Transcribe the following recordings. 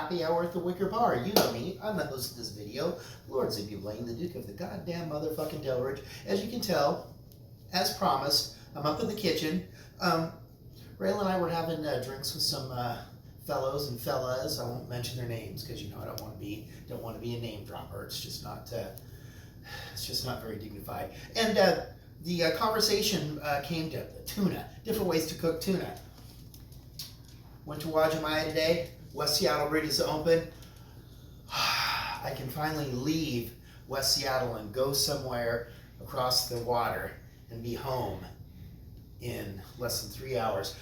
happy hour at the Wicker Bar. You know me, I'm the host of this video, Lord Ziggy Blaine, the Duke of the goddamn motherfucking Delridge. As you can tell, as promised, I'm up in the kitchen. Rayla and I were having drinks with some fellows and fellas. I won't mention their names because you know I don't want to be a name dropper. It's just not very dignified. And the conversation came to tuna, different ways to cook tuna. Went to Wajimaya today. West Seattle Bridge is open. I can finally leave West Seattle and go somewhere across the water and be home in less than 3 hours.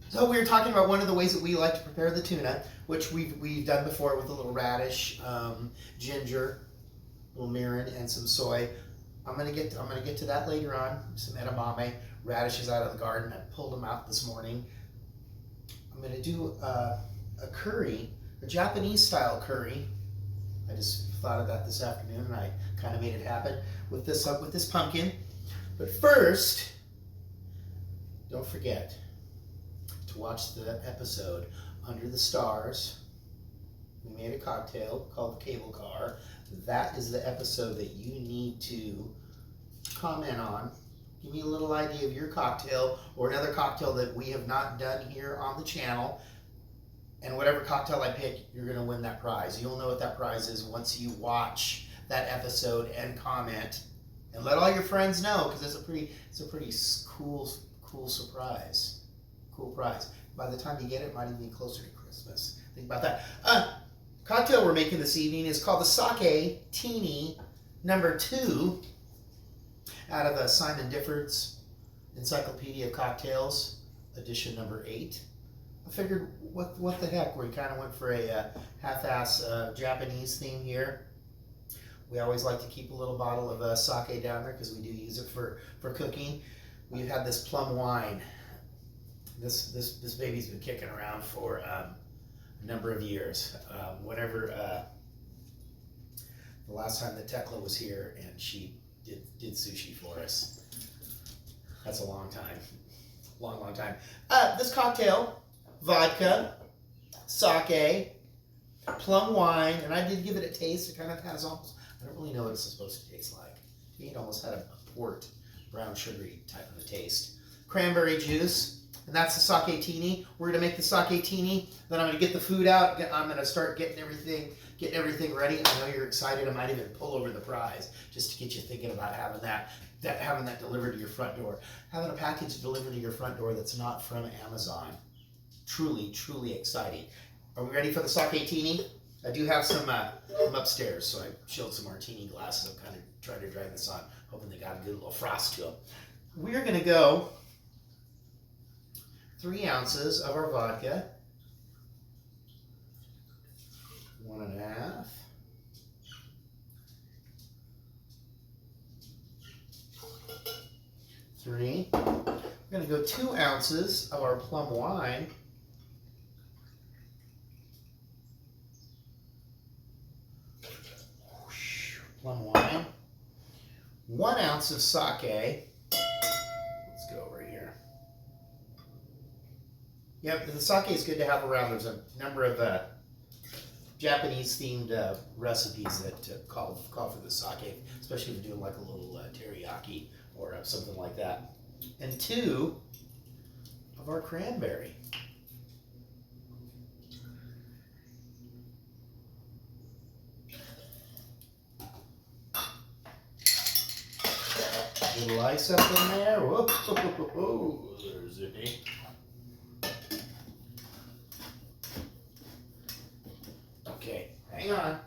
So we were talking about one of the ways that we like to prepare the tuna, which we've done before with a little radish, ginger, a little mirin, and some soy. I'm gonna get to that later on. Some edamame, radishes out of the garden. I pulled them out this morning. I'm gonna do a curry, a Japanese style curry. I just thought of that this afternoon, and I kind of made it happen with this pumpkin. But first, don't forget to watch the episode Under the Stars. We made a cocktail called the Cable Car. That is the episode that you need to comment on. Give me a little idea of your cocktail or another cocktail that we have not done here on the channel. And whatever cocktail I pick, you're going to win that prize. You'll know what that prize is once you watch that episode and comment. And let all your friends know, because it's a pretty cool surprise. Cool prize. By the time you get it, it might even be closer to Christmas. Think about that. Cocktail we're making this evening is called the Sake-tini No. 2 out of Simon Difford's Encyclopedia of Cocktails, edition number 8. I figured, what the heck? We kind of went for a half-ass Japanese theme here. We always like to keep a little bottle of sake down there because we do use it for cooking. We've had this plum wine. This baby's been kicking around for a number of years. Whenever the last time that Tekla was here and she did sushi for us. That's a long time. Long time. This cocktail, vodka, sake, plum wine, and I did give it a taste. It kind of has almost, I don't really know what it's supposed to taste like. It almost had a port, brown sugary type of a taste. Cranberry juice, and that's the Sake-tini. We're gonna make the Sake-tini, then I'm gonna get the food out. I'm gonna start getting everything ready. I know you're excited. I might even pull over the prize just to get you thinking about having that delivered to your front door. Having a package delivered to your front door that's not from Amazon. Truly, truly exciting. Are we ready for the Sake-tini? I do have some from upstairs, so I chilled some martini glasses. I'm kind of trying to dry this on, hoping they got a good little frost to them. We're going to go 3 ounces of our vodka, 1.5. 3. We're going to go 2 ounces of our plum wine. Plum wine. 1 ounce of sake. Let's go over here. Yep, the sake is good to have around. There's a number of Japanese-themed recipes that call for the sake, especially if you're doing like a little teriyaki or something like that. And 2 of our cranberry. Little ice up in there. Whoa, there's it. Okay, hang on.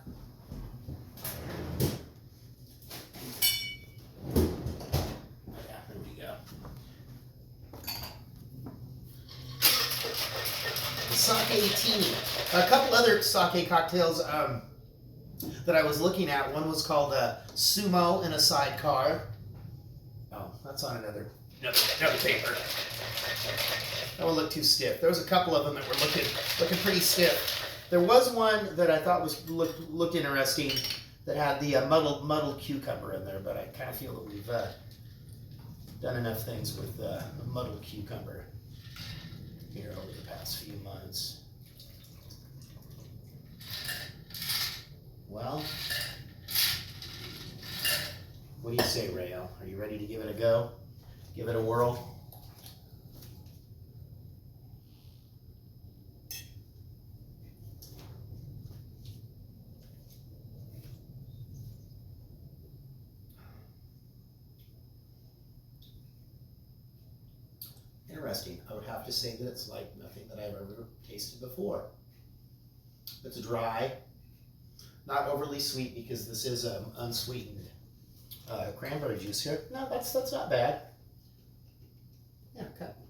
Yeah, there we go. The Sake-tini. A couple other sake cocktails that I was looking at. One was called Sumo in a Sidecar. Oh, that's on another paper. That would look too stiff. There was a couple of them that were looking pretty stiff. There was one that I thought looked interesting that had the muddled cucumber in there, but I kind of feel that we've done enough things with muddled cucumber here over the past few months. Well, what do you say, Rayo? Are you ready to give it a go? Give it a whirl? Interesting. I would have to say that it's like nothing that I've ever tasted before. It's dry, not overly sweet because this is unsweetened cranberry juice here. No, that's not bad. Yeah,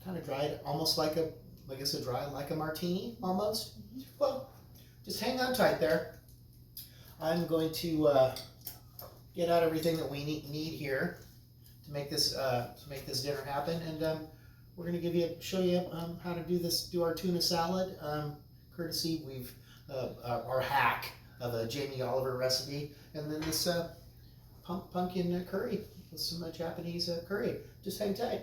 kind of dried, almost like a, I guess a dry like a martini, almost. Well, just hang on tight there. I'm going to get out everything that we need here to make this dinner happen, and we're going to show you how to do our tuna salad. Courtesy our hack of a Jamie Oliver recipe, and then this pumpkin curry with some Japanese curry. Just hang tight.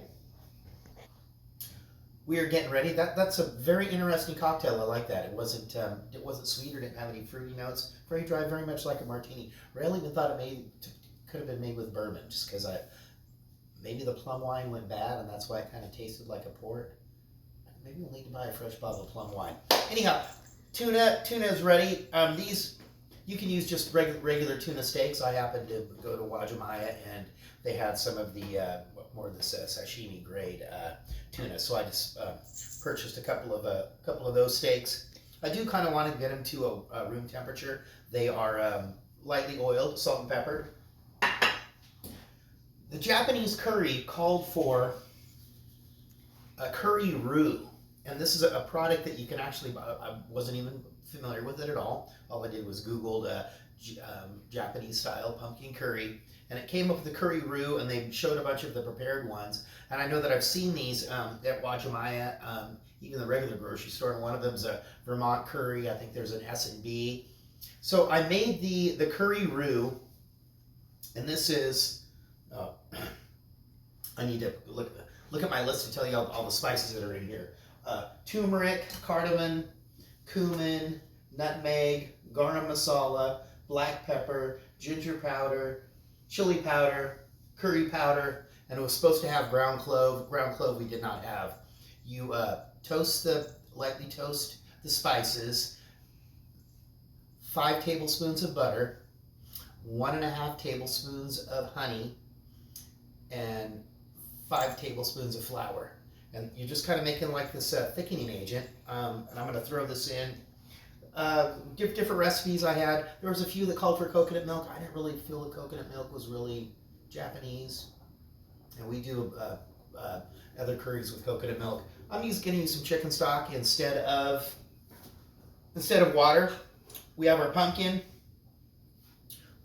We are getting ready. That's a very interesting cocktail. I like that. It wasn't sweet or didn't have any fruity notes. Very dry, very much like a martini. Rarely even thought could have been made with bourbon, just because maybe the plum wine went bad and that's why it kind of tasted like a port. Maybe we'll need to buy a fresh bottle of plum wine. Anyhow, tuna is ready. These you can use just regular tuna steaks. I happened to go to Wajimaya and they had some of the more of this sashimi grade tuna, so I just purchased a couple of those steaks. I do kind of want to get them to a room temperature. They are lightly oiled, salt and peppered. The Japanese curry called for a curry roux, and this is a product that you can actually buy. I wasn't even familiar with it at all. All I did was Googled Japanese style pumpkin curry, and it came up with the curry roux, and they showed a bunch of the prepared ones. And I know that I've seen these at Wajimaya, even the regular grocery store, and one of them's a Vermont curry. I think there's an S&B. So I made the curry roux, and this is, I need to look at my list to tell you all the spices that are in here. Turmeric, cardamom, cumin, nutmeg, garam masala, black pepper, ginger powder, chili powder, curry powder, and it was supposed to have ground clove. Ground clove we did not have. You lightly toast the spices, 5 tablespoons of butter, 1.5 tablespoons of honey, and 5 tablespoons of flour. And you're just kind of making like this thickening agent. And I'm going to throw this in. Different recipes I had. There was a few that called for coconut milk. I didn't really feel that coconut milk was really Japanese. And we do other curries with coconut milk. I'm going to use some chicken stock instead of water. We have our pumpkin.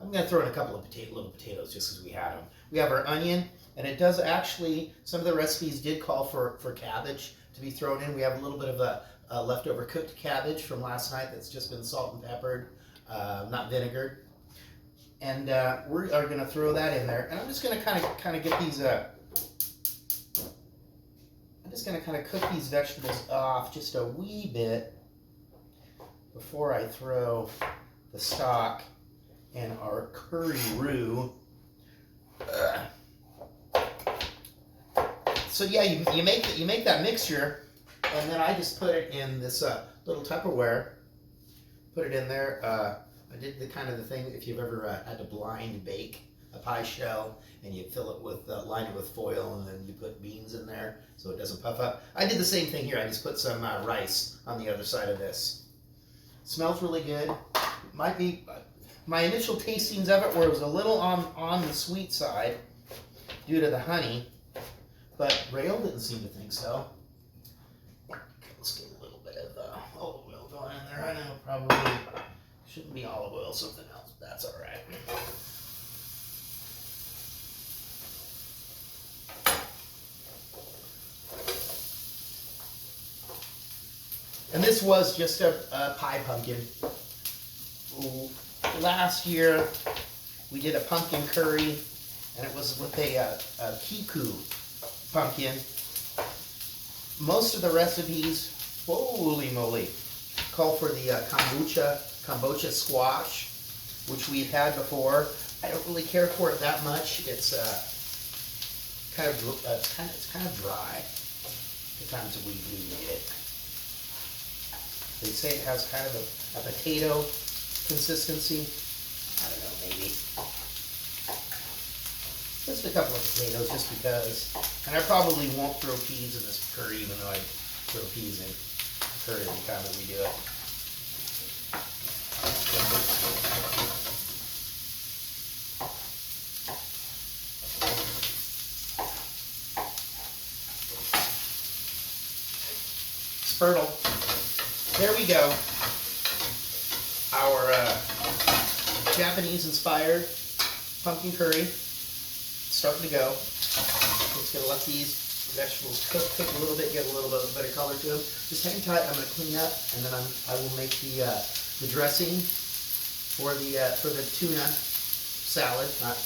I'm going to throw in a couple of little potatoes just because we had them. We have our onion, and it does actually, some of the recipes did call for cabbage to be thrown in. We have a little bit of a leftover cooked cabbage from last night that's just been salt and peppered, not vinegared. And we are going to throw that in there. And I'm just going to kind of get these, I'm just going to kind of cook these vegetables off just a wee bit before I throw the stock and our curry roux. So yeah, you make that mixture, and then I just put it in this little Tupperware. Put it in there. I did the thing if you've ever had to blind bake a pie shell, and you fill it with line it with foil, and then you put beans in there so it doesn't puff up. I did the same thing here. I just put some rice on the other side of this. Smells really good. Might be my initial tastings of it where it was a little on the sweet side due to the honey, but Rael didn't seem to think so. Let's get a little bit of olive oil going in there. I know probably shouldn't be olive oil, something else. That's all right. And this was just a pie pumpkin. Last year we did a pumpkin curry, and it was with a kiku pumpkin. Most of the recipes, holy moly, call for the kombucha squash. which we've had before. I don't really care for it that much. It's kind of dry the times that we made it. They say it has kind of a potato consistency. I don't know, maybe. Just a couple of potatoes, just because. And I probably won't throw peas in this curry, even though I throw peas in curry every time that we do it. Spurtle. There we go. Our Japanese-inspired pumpkin curry. Starting to go. Just gonna let these vegetables cook a little bit, get a little bit of color to them. Just hang tight. I'm gonna clean up, and then I will make the dressing for the tuna salad. Not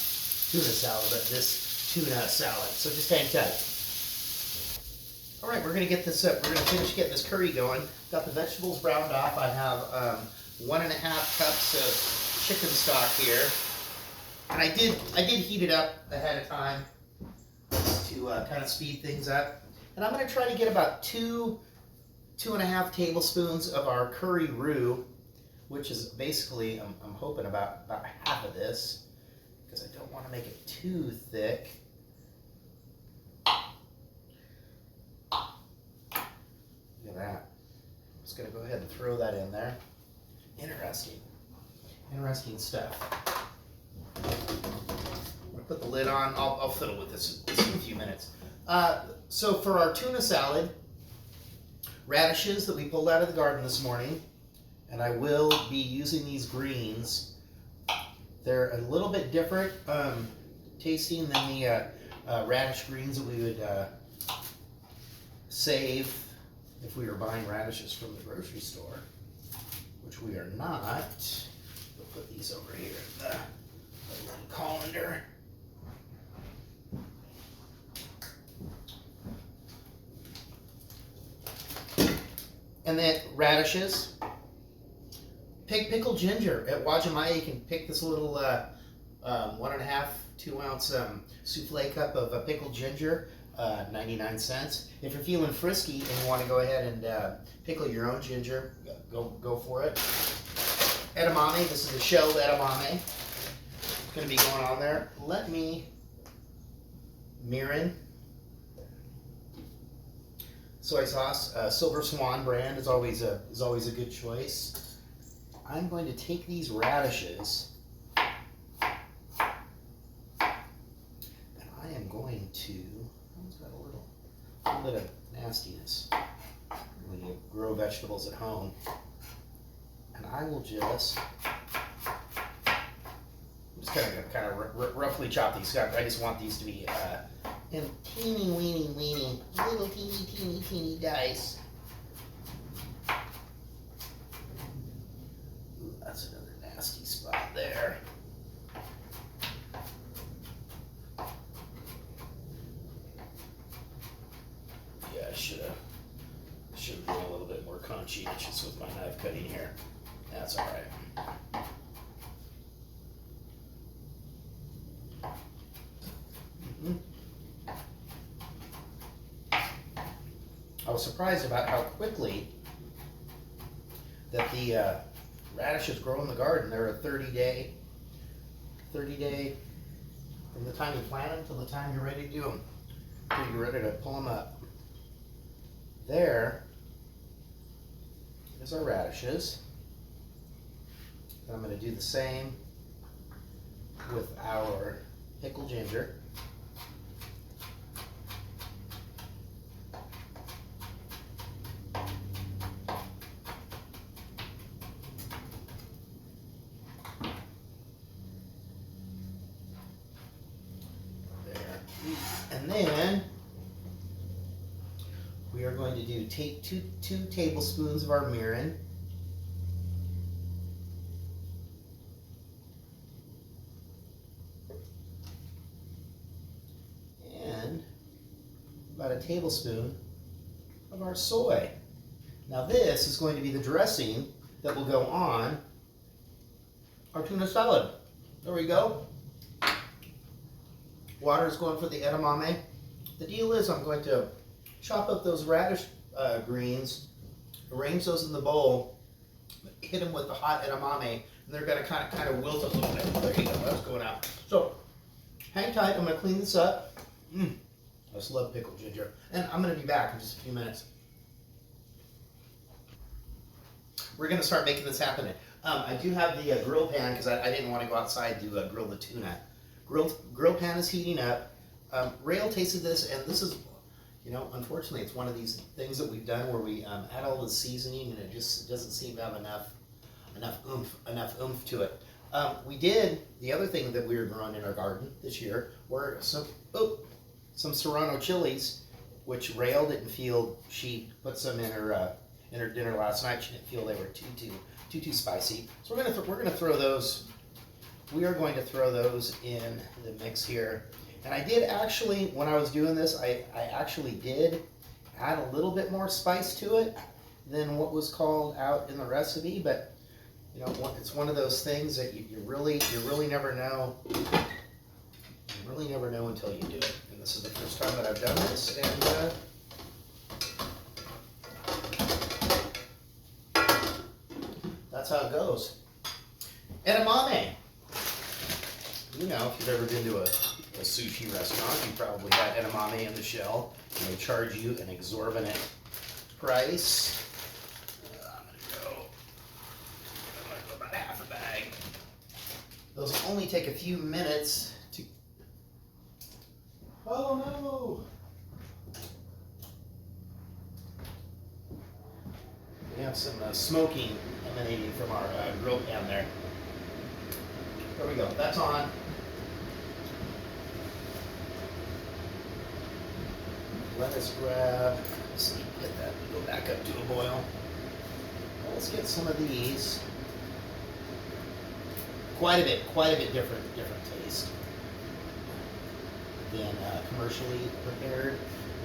tuna salad, but this tuna salad. So just hang tight. All right, we're gonna get this up. We're gonna finish getting this curry going. Got the vegetables browned off. I have 1.5 cups of chicken stock here. And I did heat it up ahead of time to kind of speed things up. And I'm going to try to get about 2.5 tablespoons of our curry roux, which is basically, I'm hoping about half of this, because I don't want to make it too thick. Look at that. I'm just going to go ahead and throw that in there. Interesting stuff. I'm going to put the lid on. I'll fiddle with this in a few minutes. So for our tuna salad, radishes that we pulled out of the garden this morning, and I will be using these greens. They're a little bit different tasting than the radish greens that we would save if we were buying radishes from the grocery store, which we are not. We'll put these over here in the little colander. And then radishes. Pickled ginger at Wajimaya. You can pick this little 1.5, 2 ounce souffle cup of pickled ginger, 99 cents. If you're feeling frisky and you want to go ahead and pickle your own ginger, go for it. Edamame. This is the shelled edamame. It's going to be going on there. Let me mirin. Soy sauce, Silver Swan brand is always a good choice. I'm going to take these radishes and I am going to. It's got a little bit of nastiness when you grow vegetables at home, and I will just kind of roughly chop these up. I just want these to be in teeny weeny little teeny dice. Ooh, that's another nasty spot there. Yeah, I should have been a little bit more conscientious with my knife cutting here. That's all right. I was surprised about how quickly that the radishes grow in the garden. They're a 30-day from the time you plant them till the time you're ready to do them. You're ready to pull them up. There is our radishes. And I'm going to do the same with our pickled ginger. And then we are going to take two tablespoons of our mirin. And about a tablespoon of our soy. Now this is going to be the dressing that will go on our tuna salad. There we go. Water's going for the edamame. The deal is I'm going to chop up those radish greens, arrange those in the bowl, hit them with the hot edamame, and they're going to kind of wilt a little bit. There you go, that's going out. So hang tight, I'm going to clean this up. I just love pickled ginger. And I'm going to be back in just a few minutes. We're going to start making this happen. I do have the grill pan because I didn't want to go outside to grill the tuna. Grill pan is heating up. Rail tasted this, and this is, you know, unfortunately, it's one of these things that we've done where we add all the seasoning, and it just doesn't seem to have enough oomph to it. We did the other thing that we were growing in our garden this year were some serrano chilies, which Rail didn't feel. She put some in her dinner last night. She didn't feel they were too spicy. So we're gonna throw those. We are going to throw those in the mix here. And I did actually, when I was doing this, I actually did add a little bit more spice to it than what was called out in the recipe. But you know, it's one of those things that you really never know. You really never know until you do it. And this is the first time that I've done this, and that's how it goes. Edamame. You know, if you've ever been to a sushi restaurant, you probably had edamame in the shell, and they charge you an exorbitant price. I'm gonna go about half a bag. Those only take a few minutes to. Oh no! We have some smoking emanating from our grill pan there. There we go. That's on. Let us grab. Let's see, get that to go back up to a boil. Well, let's get some of these. Quite a bit different taste than commercially prepared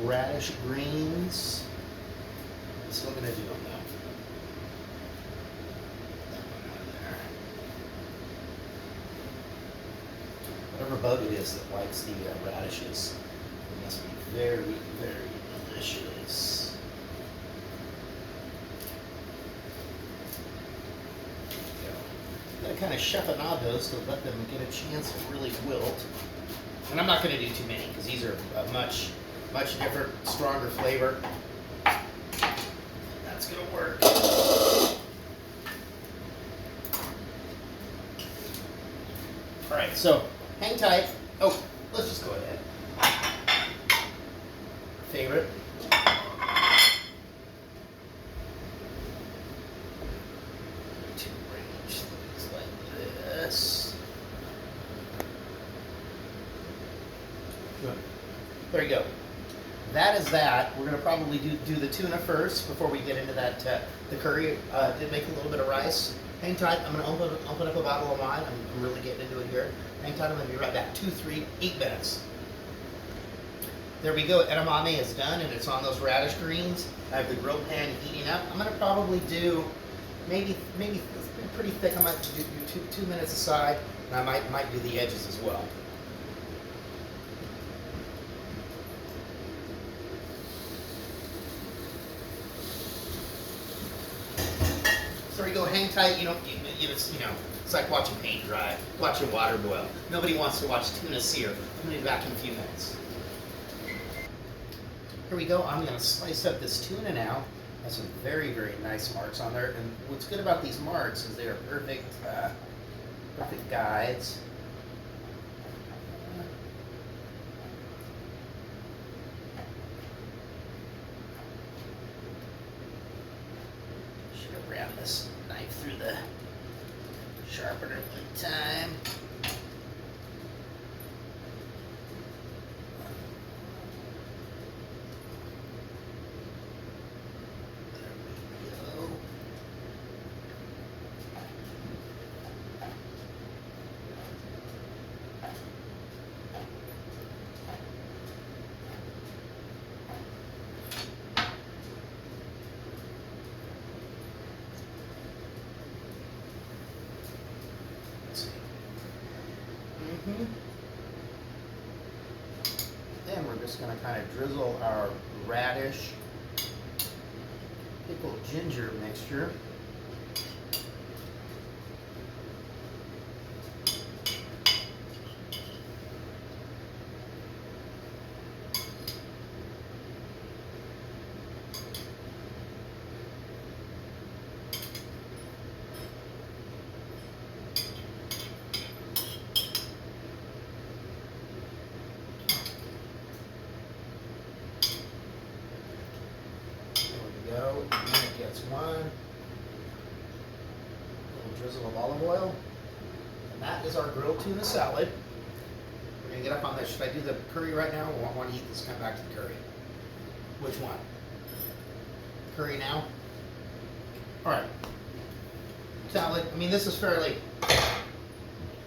radish greens. I'm still gonna do them though. Whatever boat it is that likes the radishes, it must be very, very delicious. I'm going to kind of chiffonade those to let them get a chance to really wilt. And I'm not going to do too many because these are a much different, stronger flavor. That's going to work. All right, so hang tight. Oh, let's just go ahead. Favorite. To arrange things like this. Good. There you go. That is that. We're going to probably do the tuna first before we get into that the curry. Did make a little bit of rice. Hang tight. I'm going to open up a bottle of wine. I'm really getting into it here. Hang tight. I'm going to be right back. 2, 3, 8 minutes. There we go. Edamame is done, and it's on those radish greens. I have the grill pan heating up. I'm going to probably do maybe it's been pretty thick. I might do 2 minutes aside, and I might do the edges as well. So we go. Hang tight. It's like watching paint dry, watching water boil. Nobody wants to watch tuna sear. I'm going to be back in a few minutes. Here we go. I'm going to slice up this tuna now. Has some very, very nice marks on there. And what's good about these marks is they are perfect guides. Should have ran this knife through the sharpener one time. drizzle our radish pickled ginger mixture. Go, and then it gets one little drizzle of olive oil, and that is our grilled tuna salad. We're gonna get up on this. Should I do the curry right now, or want to eat this? Come back to the curry. Which one? Curry now. All right. Salad. I mean, this is fairly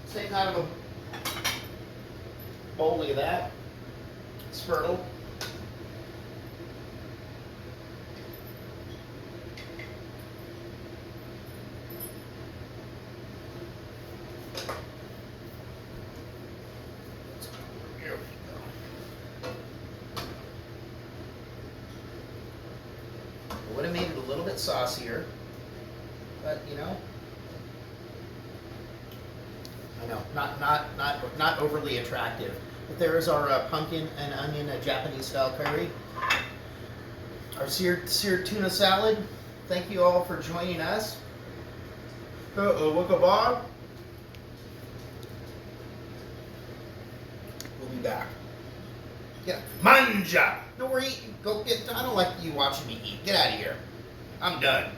same kind of a bowl. Look at that. It's fertile. Would have made it a little bit saucier, but you know, I know, not overly attractive. But there is our pumpkin and onion Japanese style curry, our seared tuna salad. Thank you all for joining us. Wakaba. We'll be back. Yeah, manja. No, we're eating. Go get. I don't like you watching me eat. Get out of here. I'm done.